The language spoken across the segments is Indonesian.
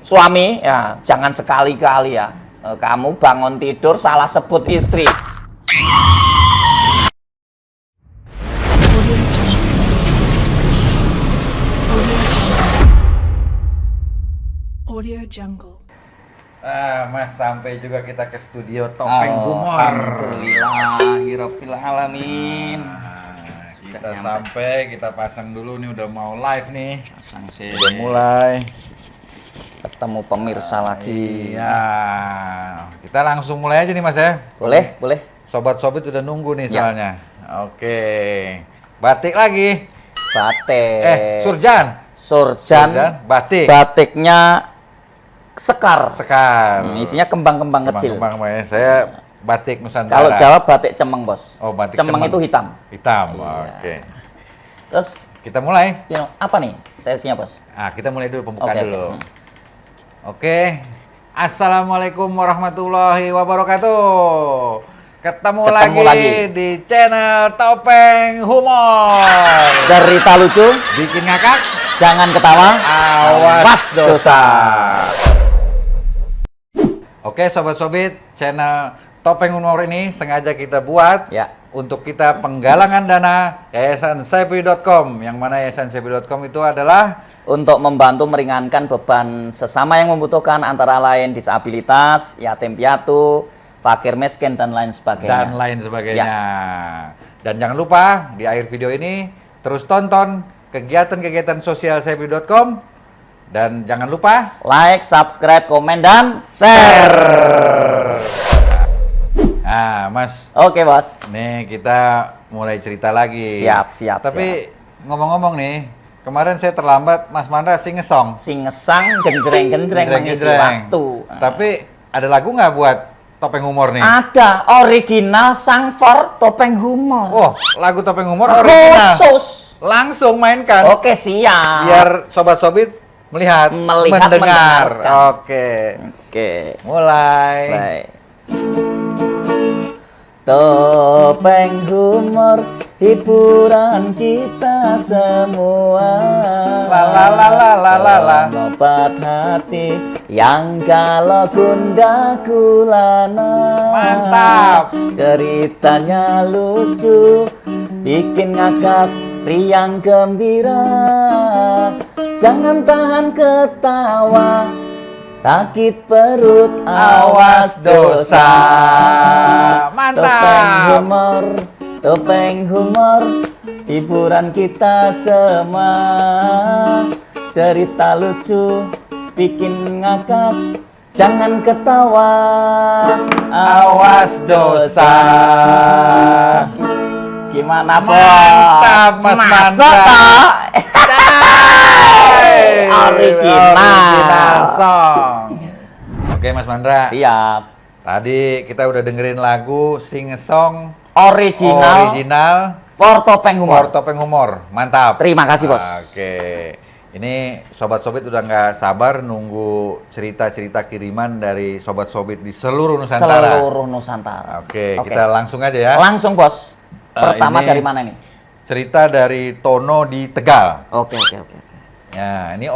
Suami, ya jangan sekali-kali ya. Kamu bangun tidur salah sebut istri. Audio Jungle. Mas, sampai juga kita ke studio Topeng Humor. Alhamdulillahirabbil alamin. Kita sampai, kita pasang dulu nih, udah mau live nih. Pasang sih. Udah mulai. Ketemu pemirsa lagi. Iya. Kita langsung mulai aja nih, Mas ya. Boleh, boleh. Sobat-sobat udah nunggu nih Ya. soalnya. Oke. Batik lagi. Batik. Surjan. Surjan. Batik. Batiknya sekar. Sekar. Isinya kembang-kembang kecil. Kembang-kembang, ya. Saya batik Nusantara. Kalau Jawa batik cemeng, Bos. Oh, batik cemeng itu hitam. Hitam. Iya. Oke. Terus Kita mulai. apa nih sesinya, Bos? Kita mulai dulu pembukaan Oke, dulu. oke. Oke. Assalamualaikum warahmatullahi wabarakatuh. Ketemu lagi di channel Topeng Humor. Cerita lucu, Bikin ngakak, jangan ketawa, awas dosa. Oke, sobat-sobat, channel Topeng Humor ini sengaja kita buat Ya. untuk kita penggalangan dana Yayasan Sepi.com, yang mana Yayasan Sepi.com itu adalah Untuk membantu meringankan beban sesama yang membutuhkan, antara lain disabilitas, yatim piatu, fakir miskin, dan lain sebagainya. dan lain sebagainya. Dan jangan lupa di akhir video ini terus tonton kegiatan-kegiatan sosial Sepi.com, dan jangan lupa Like, subscribe, komen, dan share. Nah, Mas, Oke, Bos. nih kita mulai cerita lagi. Siap. Tapi ngomong-ngomong nih, kemarin saya terlambat, Mas Mandra sing-ngesong. Singesang, genjreng-genjreng mengisi waktu. Tapi ada lagu nggak buat Topeng Humor nih? Ada original sang for Topeng Humor. Oh, lagu Topeng Humor original. Khusus. Langsung mainkan. Oke, siap. Biar sobat-sobat melihat, mendengar. mendengarkan. Oke. Oke. Mulai. Baik. Topeng Humor, hiburan kita semua. La. Obat hati yang kalau gundah gulana. Mantap. Ceritanya lucu, bikin ngakak, riang gembira. Jangan tahan ketawa, sakit perut, awas dosa. Mantap. Topeng Humor, hiburan kita semua. Cerita lucu, bikin ngakak, jangan ketawa, awas dosa. Gimana, Bos? Mantap, Mas Masa, Mandra. Kak? Original song. Oke, Mas Mandra. Siap. Tadi kita udah dengerin lagu Sing Song Original for Topeng for Humor. Topeng Humor. Mantap. Terima kasih, Bos. Oke. Ini sobat-sobat udah nggak sabar nunggu cerita-cerita kiriman dari sobat-sobat di seluruh Nusantara. Seluruh Nusantara. Oke, kita langsung aja ya. Langsung, Bos. Pertama ini dari mana nih? Cerita dari Tono di Tegal. Oke. Ya, ini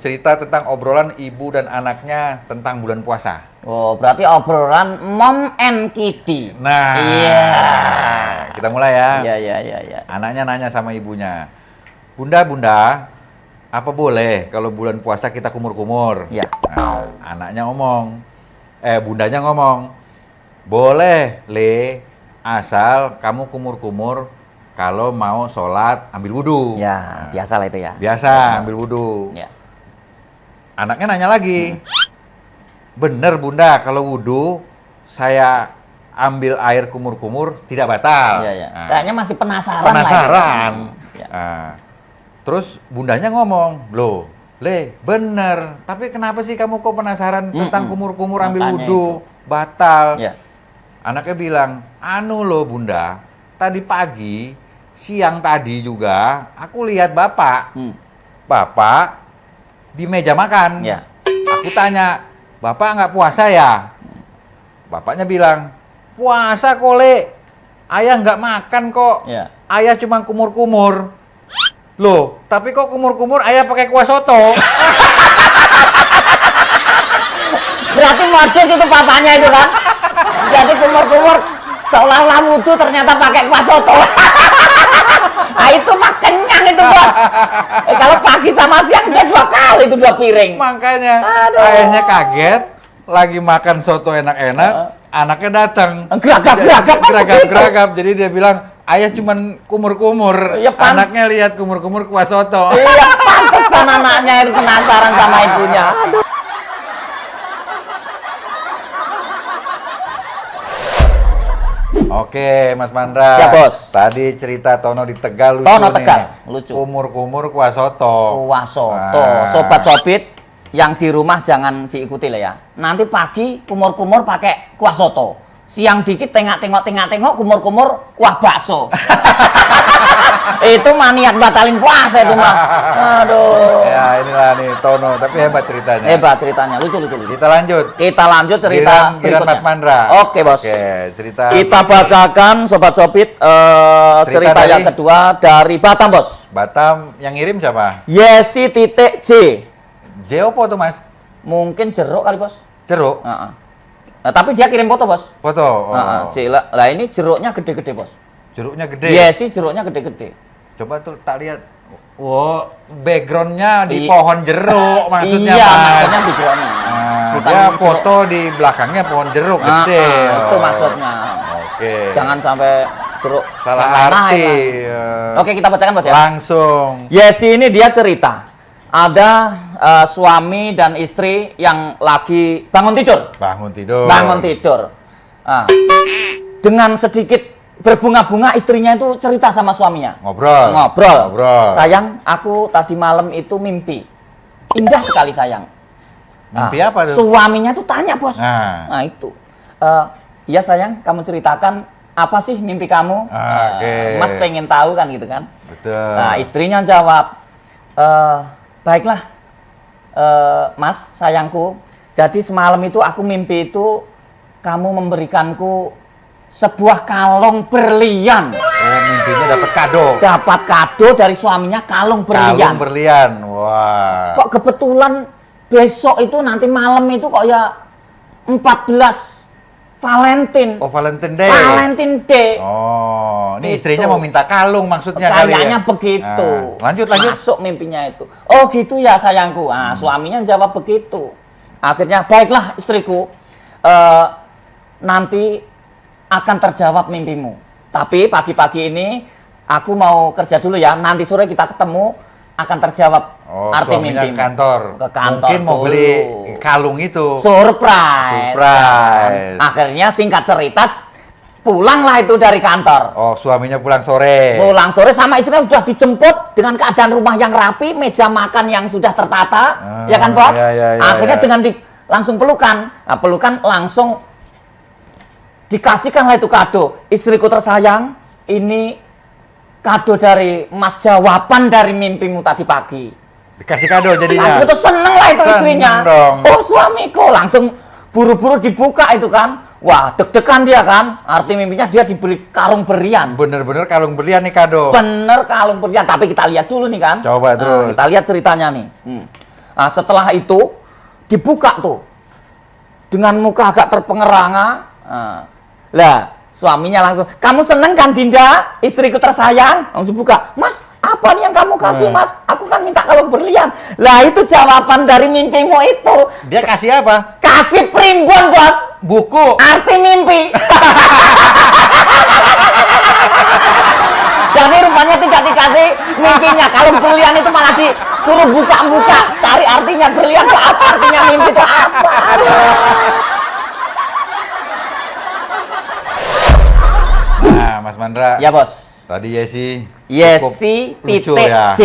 cerita tentang obrolan ibu dan anaknya tentang bulan puasa. Oh, berarti obrolan Mom and Kitty. Nah, Iya. kita mulai ya. Iya. Anaknya nanya sama ibunya, Bunda, apa boleh kalau bulan puasa kita kumur-kumur? Iya. Nah, bundanya ngomong, boleh, Le, asal kamu kumur-kumur kalau mau sholat ambil wudhu. Ya, biasa lah itu ya. Biasa, ambil wudhu. Ya. Anaknya nanya lagi, bener Bunda, kalau wudhu saya ambil air kumur-kumur tidak batal. Iya. Nah, Kayaknya masih penasaran. penasaran. Ya. Nah, terus bundanya ngomong, loh, Le, bener. Tapi kenapa sih kamu kok penasaran tentang kumur-kumur ambil Makanya wudhu? Batal. Ya. Anaknya bilang, anu loh Bunda, tadi pagi, siang tadi juga, aku lihat Bapak. Bapak di meja makan. Ya. Aku tanya, Bapak nggak puasa ya? Bapaknya bilang, puasa kok, Le. Ayah nggak makan kok. Ya. Ayah cuma kumur-kumur. Loh, tapi kok kumur-kumur ayah pakai kuah soto? Berarti modus itu papanya itu kan. Jadi kumur-kumur seolah-olah mutu ternyata pakai kuah soto. Nah itu mah kenyang itu bos. Kalau pagi sama siang udah 2 kali itu 2 piring. Makanya Aduh. ayahnya kaget, lagi makan soto enak-enak, anaknya datang. Geragap. Jadi dia bilang, ayah cuman kumur-kumur. Iya, Anaknya lihat kumur-kumur kuah soto. Iya, pantesan anaknya itu penasaran sama ibunya. Aduh. Oke, Mas Mandra. Siap, Bos. Tadi cerita Tono di Tegal lucu Tono nih. Tegal, lucu. Kumur-kumur kuah soto. Kuah soto. Nah. Sobat Sobit yang di rumah jangan diikuti lah ya. Nanti pagi kumur-kumur pakai kuah soto. Siang dikit tengok-tengok kumur-kumur kuah bakso. Itu maniak batalin puasa itu mah. Aduh. Ya, inilah nih Tono, tapi hebat ceritanya. Hebat ceritanya, lucu. Kita lanjut. Kita lanjut cerita Giliran Mas berikutnya. Mandra. Oke, Bos. Oke, cerita. Kita bacakan Sobat Sobit cerita yang dari- kedua dari Batam, Bos. Batam yang ngirim siapa? Yesi.J. J opo tuh, Mas? Mungkin jeruk kali, Bos. Jeruk. Nah, tapi dia kirim foto, Bos. Foto. Oh. Lah ini jeruknya gede-gede, Bos. Jeruknya gede. Yesi jeruknya gede-gede. Coba tuh tak lihat. Wow, backgroundnya di Iya. pohon jeruk maksudnya, Iya, Mas. maksudnya di jeruknya. Nah, Bukan dia jeruk. foto di belakangnya pohon jeruk gede. Itu Oh. maksudnya. Oke. Jangan sampai jeruk Salah yang lain. arti. Oke, kita bacakan, Bos ya. Langsung. Yesi ini dia cerita. Ada suami dan istri yang lagi bangun tidur. Bangun tidur. Bangun tidur. Ah, dengan sedikit berbunga-bunga istrinya itu cerita sama suaminya. Ngobrol. Sayang, aku tadi malam itu mimpi. Indah sekali, sayang. Mimpi apa tuh? Suaminya tuh tanya, Bos. Nah. Itu. Iya sayang, kamu ceritakan apa sih mimpi kamu? Oke. Mas pengen tahu kan gitu kan. Betul. Nah, istrinya jawab, baiklah, Mas, sayangku. Jadi semalam itu aku mimpi itu kamu memberikanku sebuah kalung berlian. Oh, mimpinya dapat kado. Dapat kado dari suaminya kalung berlian. Kalung berlian. Wah. Kok kebetulan besok itu nanti malam itu kok ya 14 Valentine. Oh, Valentine Day. Valentine Day. Oh, ini Itu. istrinya mau minta kalung maksudnya kali ya. Kayaknya begitu. Nah, lanjut. Masuk mimpinya itu. Oh gitu ya sayangku. Nah, suaminya jawab begitu. Akhirnya baiklah istriku. Nanti akan terjawab mimpimu. Tapi pagi-pagi ini aku mau kerja dulu ya. Nanti sore kita ketemu akan terjawab Oh, arti suaminya mimpimu. ke kantor. Ke kantor. Mungkin mau dulu. beli kalung itu. Surprise. Surprise. Akhirnya singkat cerita pulanglah itu dari kantor. Oh, suaminya pulang sore. Pulang sore sama istrinya sudah dijemput dengan keadaan rumah yang rapi, meja makan yang sudah tertata, ya kan bos? Ya, Akhirnya ya. dengan langsung pelukan, nah, pelukan langsung dikasihkanlah itu kado. Istriku tersayang, ini kado dari Mas, jawaban dari mimpimu tadi pagi. Dikasih kado jadinya. Langsung itu seneng lah itu Seneng istrinya. dong. Oh suamiku, langsung buru-buru dibuka itu kan. Wah deg-degan dia kan. Arti mimpinya dia diberi kalung berlian. Bener-bener kalung berlian nih kado. Bener kalung berlian. Tapi kita lihat dulu nih kan. Coba terus. Kita lihat ceritanya nih. Nah, setelah itu dibuka tuh dengan muka agak terpengeranga. Lah suaminya langsung, kamu seneng kan Dinda? Istriku tersayang. Langsung buka, Mas apa nih yang kamu kasih Mas? Aku kan minta kalung berlian. Lah itu jawaban dari mimpimu itu. Dia kasih apa? Kasih primbon bos. Buku. Arti mimpi. Jadi rupanya tidak dikasih mimpinya. Kalau berlian itu malah disuruh buka-buka. Cari artinya berlian itu apa? Artinya mimpi itu apa? Nah, Mas Mandra. Ya bos. Tadi Yesi. Yesi cukup lucu titik ya. J.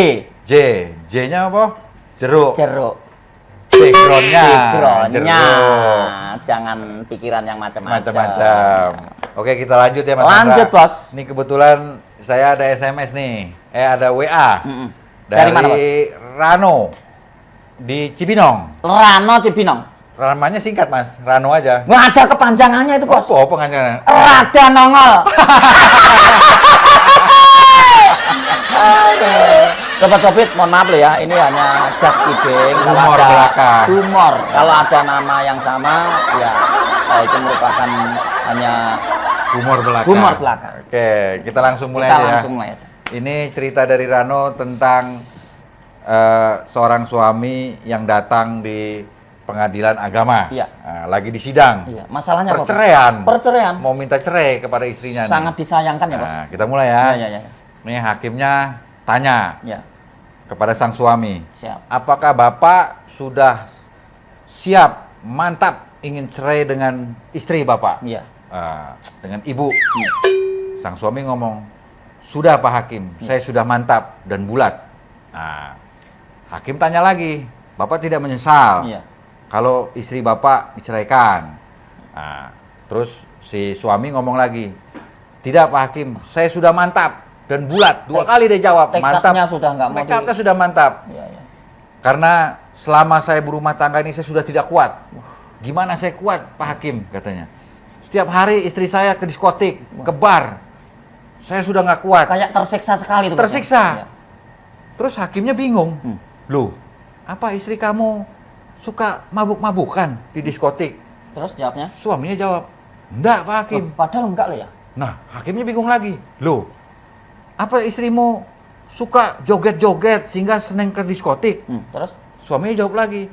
J-nya apa? Jeruk. Jeruk. Backgroundnya. Backgroundnya. Jeruk. Jangan pikiran yang macam-macam. Macam-macam. Oke, kita lanjut ya Mas Lanjut, Mandra. Bos. Ini kebetulan saya ada SMS nih. Ada WA. Dari mana, Bos? Rano di Cibinong. Rano Cibinong. Namanya singkat Mas, Rano aja. Nggak ada kepanjangannya itu bos. Apa pengancannya? Rada nongol. Aduh. Sobat Sobit, mohon maaf loh ya, ini hanya just kidding. Kalau Humor ada belaka. humor, kalau ada nama yang sama, ya itu merupakan hanya Humor belaka. humor belaka. Oke, kita langsung mulai Kita aja ya. langsung mulai aja. Ini cerita dari Rano tentang seorang suami yang datang di pengadilan agama. Iya. Nah, lagi di sidang. Iya, masalahnya apa? Perceraian. Perceraian. Mau minta cerai kepada istrinya. Sangat nih. disayangkan ya, Bos. Nah, kita mulai ya. Iya, iya, iya. Nih hakimnya tanya Ya, kepada sang suami. siap. Apakah Bapak sudah siap, mantap ingin cerai dengan istri Bapak? Iya. Dengan ibu. Sang suami ngomong, sudah Pak Hakim, saya sudah mantap dan bulat. Nah, hakim tanya lagi, Bapak tidak menyesal Iya. kalau istri Bapak diceraikan? Nah, terus si suami ngomong lagi, tidak Pak Hakim, saya sudah mantap dan bulat. Dua kali dia jawab, mantap. Tekadnya sudah nggak mau Tekadnya sudah mantap. Iya, iya. Karena selama saya berumah tangga ini saya sudah tidak kuat. Gimana saya kuat, Pak Hakim, katanya. Setiap hari istri saya ke diskotik, ke bar. Saya sudah nggak kuat. Kayak tersiksa sekali tuh, Bos. Tersiksa. Iya. Terus hakimnya bingung. Loh, apa istri kamu suka mabuk-mabukan di diskotik? Terus jawabnya? Suaminya jawab, enggak Pak Hakim. Padahal enggak loh ya. Nah, hakimnya bingung lagi. Loh, apa istrimu suka joget-joget sehingga seneng ke diskotik? Terus? Suaminya jawab lagi,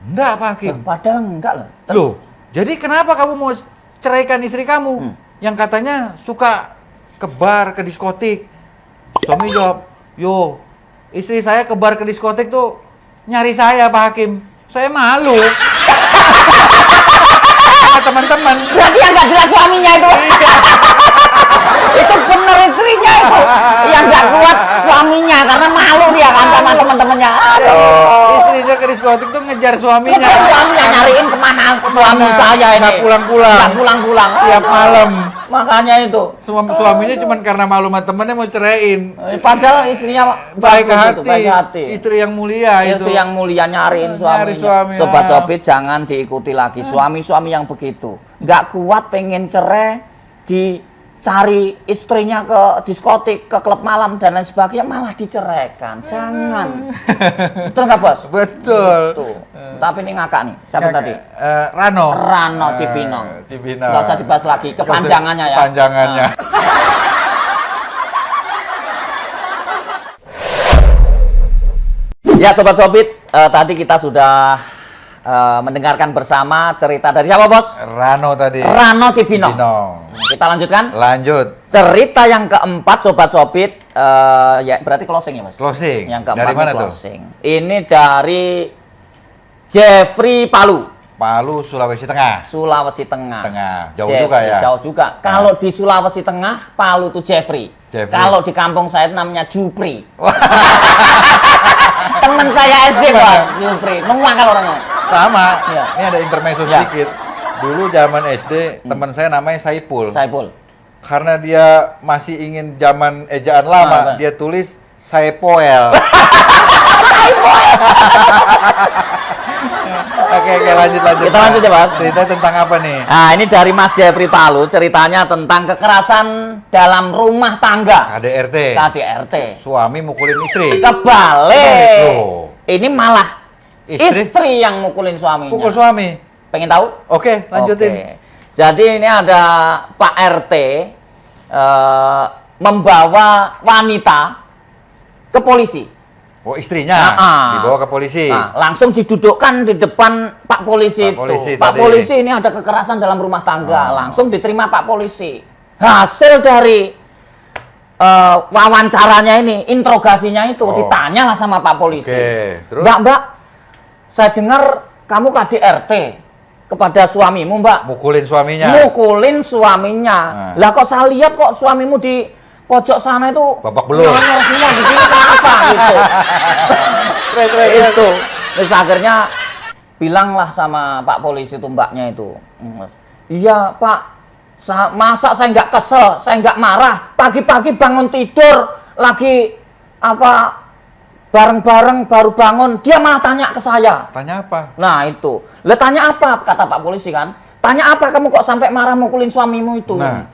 enggak Pak Hakim. Padahal enggak loh. Terus? Loh, jadi kenapa kamu mau ceraikan istri kamu? Yang katanya suka ke bar, ke diskotik. Suami jawab, yo, istri saya ke bar, ke diskotik tuh nyari saya Pak Hakim. Saya malu. Sama teman-teman. Berarti yang nggak jelas suaminya itu. Itu bener istrinya itu. Yang nggak kuat suaminya karena malu dia kan sama teman-temannya. Istrinya ke diskotik tuh ngejar suaminya. Bukan suaminya nyariin kemana suami saya ini. Nggak pulang-pulang. Nggak pulang-pulang. Tiap malam. Makanya itu. Suaminya cuma karena malu sama temennya mau ceraiin. Padahal istrinya Baik bagus itu, hati. baik hati. Istri yang mulia itu. Istri yang mulia nyariin Nyari suaminya. suami, Sobat ah. Sobit jangan diikuti lagi suami-suami yang begitu. Nggak kuat pengen cerai, dicari istrinya ke diskotik, ke klub malam dan lain sebagainya malah diceraikan. Jangan. Betul nggak, Bos? Betul. Tuh. Tapi ini ngakak nih. Siapa tadi? Rano. Rano Cipinong. Cipinong. Nggak usah dibahas lagi. Kepanjangannya ya. Kepanjangannya. Ya Sobat Sobit, tadi kita sudah mendengarkan bersama cerita dari siapa, Bos? Rano tadi. Rano Cipinong. Cipinong. Kita lanjutkan. Lanjut. Cerita yang keempat, Sobat Sobit, ya berarti closing ya, Mas? Closing. Yang keempat Dari mana ini tuh? closing. Ini dari Jeffrey Palu, Palu, Sulawesi Tengah. Sulawesi Tengah. Jauh Jeffrey, juga ya. Jauh juga. Kalau di Sulawesi Tengah, Palu itu Jeffrey. Jeffrey. Kalau di kampung saya itu namanya Jupri. Temen saya SD, Bos. Jupri. Nuang kalau orangnya. Sama. Iya. Ini ada intermezzo Ya. sedikit. Dulu zaman SD, teman saya namanya Saipul. Saipul. Karena dia masih ingin zaman ejaan lama, Nah, dia tulis Saipoel. Oke, lanjut. Kita lanjut ya, Mas. Cerita tentang apa nih? Nah, ini dari Mas Jeffrey Palu, ceritanya tentang kekerasan dalam rumah tangga. KDRT. KDRT. Suami mukulin istri. Kebalik. Loh. Ini malah Istri? istri yang mukulin suaminya. Pukul suami. Pengen tahu? Oke, lanjutin. Oke. Jadi ini ada Pak RT membawa wanita ke polisi. Oh, istrinya dibawa ke polisi. Nah, langsung didudukkan di depan Pak Polisi Pak itu. Polisi Pak tadi. Polisi ini ada kekerasan dalam rumah tangga. Oh. Langsung diterima Pak Polisi. Hasil dari wawancaranya ini, interogasinya itu, Oh. ditanyalah sama Pak Polisi. Oke, terus? Mbak, saya dengar kamu KDRT kepada suamimu, Mbak. Mukulin suaminya. Mukulin suaminya. Nah. Lah kok saya lihat kok suamimu di pojok sana itu Babak belur. nyolong semua di sini apa gitu. Itu. Terus akhirnya bilanglah sama Pak Polisi itu mbaknya itu. Iya Pak, masa saya nggak kesel, saya nggak marah. Pagi-pagi bangun tidur lagi apa bareng-bareng baru bangun, dia malah tanya ke saya. Tanya apa? Nah itu, lah tanya apa? Kata Pak Polisi kan. Tanya apa kamu kok sampai marah mukulin suamimu itu? Nah.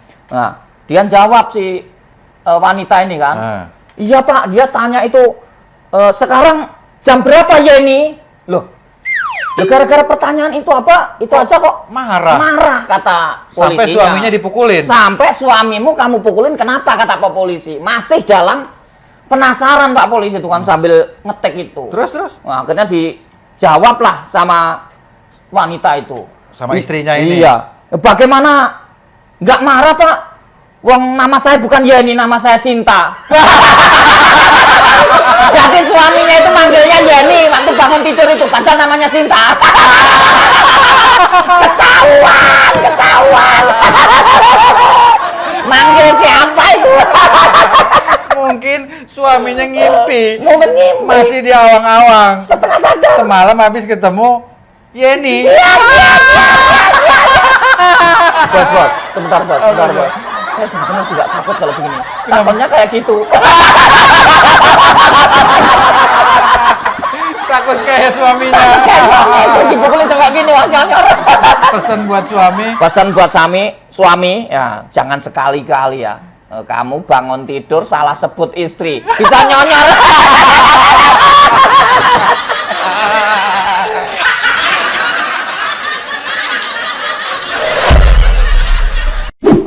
Dia jawab si wanita ini kan. Nah. Iya Pak, dia tanya itu sekarang jam berapa ya ini? Loh, ya gara-gara pertanyaan itu apa? Itu aja kok Marah. marah kata polisinya. Sampai suaminya dipukulin. Sampai suamimu kamu pukulin, kenapa kata Pak Polisi? Masih dalam penasaran Pak Polisi itu kan sambil ngetik itu. Terus? Nah, akhirnya dijawab lah sama wanita itu. Sama istrinya ini? Iya. Bagaimana? Nggak marah Pak? Wong nama saya bukan Yeni, nama saya Sinta. Jadi suaminya itu manggilnya Yeni waktu bangun tidur itu, padahal namanya Sinta. Ketahuan. Manggil siapa itu? Mungkin suaminya ngimpi. Mau ngimpi. Masih di awang-awang. Setengah sadar. Semalam habis ketemu Yeni. Bos, sebentar bos. Saya sebenarnya juga takut kalau begini. Takutnya kayak gitu. Takut kayak suaminya. Itu dipukulin kayak gini, wah nyonyor. Pesan buat suami. Pesan buat suami, ya jangan sekali-kali ya. Kamu bangun tidur salah sebut istri, bisa nyonyor.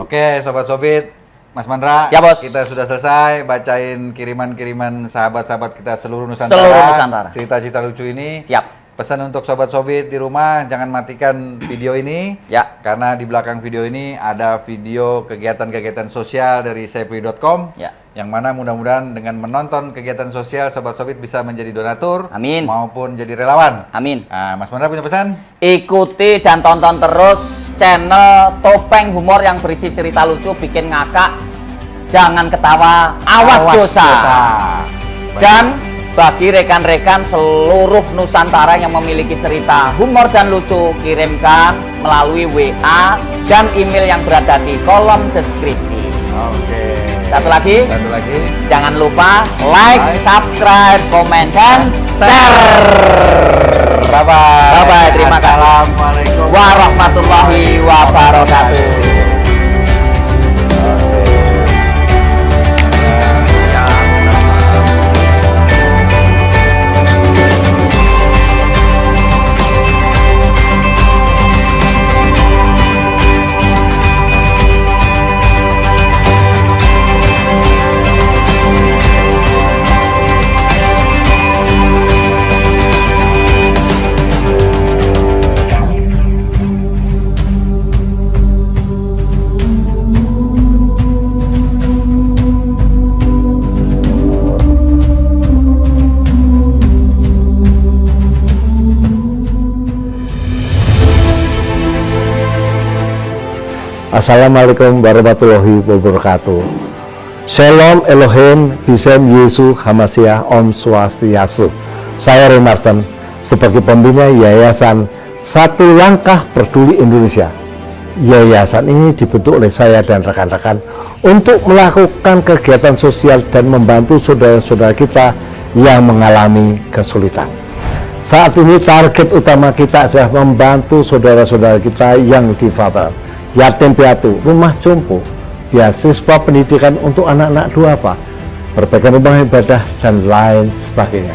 Oke, Sobat Sobit, Mas Mandra, Siap, Bos. kita sudah selesai bacain kiriman-kiriman sahabat-sahabat kita seluruh Nusantara. Seluruh Nusantara. Cerita-cerita lucu ini. Siap. Pesan untuk Sobat Sobit di rumah, jangan matikan video ini. Ya. Karena di belakang video ini ada video kegiatan-kegiatan sosial dari Saipri.com. Ya. Yang mana mudah-mudahan dengan menonton kegiatan sosial, Sobat Sobit bisa menjadi donatur. Amin. Maupun jadi relawan. Amin. Nah, Mas Mandra punya pesan? Ikuti dan tonton terus channel Topeng Humor yang berisi cerita lucu, bikin ngakak. Jangan ketawa, awas dosa. Dan bagi rekan-rekan seluruh Nusantara yang memiliki cerita humor dan lucu, kirimkan melalui WA dan email yang berada di kolom deskripsi. Oke. Satu lagi, jangan lupa like, subscribe, komen, dan share. Bye-bye. Bye-bye, terima kasih. Assalamualaikum Warahmatullahi wabarakatuh. Assalamualaikum warahmatullahi wabarakatuh. Shalom Elohim, Bisem Yesus Hamasiah, Om Swastiastu. Saya Ray Martin, sebagai pembina Yayasan Satu Langkah Peduli Indonesia. Yayasan ini dibentuk oleh saya dan rekan-rekan untuk melakukan kegiatan sosial dan membantu saudara-saudara kita yang mengalami kesulitan. Saat ini target utama kita adalah membantu saudara-saudara kita yang difabel, yatim piatu, rumah jompo, beasiswa pendidikan untuk anak-anak duafa, perbaikan rumah ibadah, dan lain sebagainya.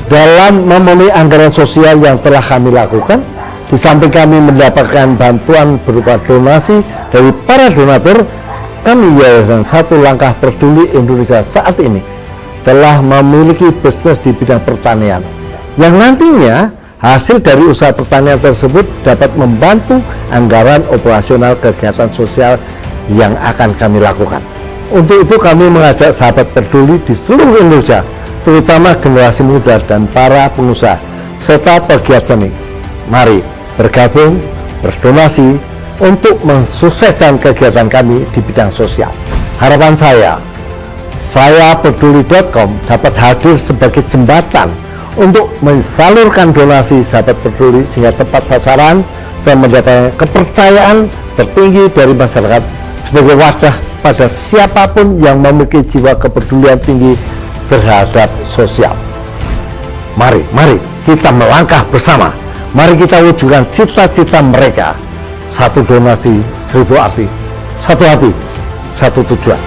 Dalam memenuhi anggaran sosial yang telah kami lakukan, di samping kami mendapatkan bantuan berupa donasi dari para donatur, kami Yayasan Satu Langkah Peduli Indonesia saat ini telah memiliki bisnis di bidang pertanian, yang nantinya hasil dari usaha pertanian tersebut dapat membantu anggaran operasional kegiatan sosial yang akan kami lakukan. Untuk itu kami mengajak sahabat peduli di seluruh Indonesia, terutama generasi muda dan para pengusaha, serta pegiat seni. Mari bergabung, berdonasi untuk mensukseskan kegiatan kami di bidang sosial. Harapan saya peduli.com dapat hadir sebagai jembatan untuk mensalurkan donasi sahabat peduli sehingga tepat sasaran dan mendapatkan kepercayaan tertinggi dari masyarakat sebagai wadah pada siapapun yang memiliki jiwa kepedulian tinggi terhadap sosial. Mari kita melangkah bersama. Mari kita wujudkan cita-cita mereka. Satu donasi, 1000 arti. Satu hati, satu tujuan.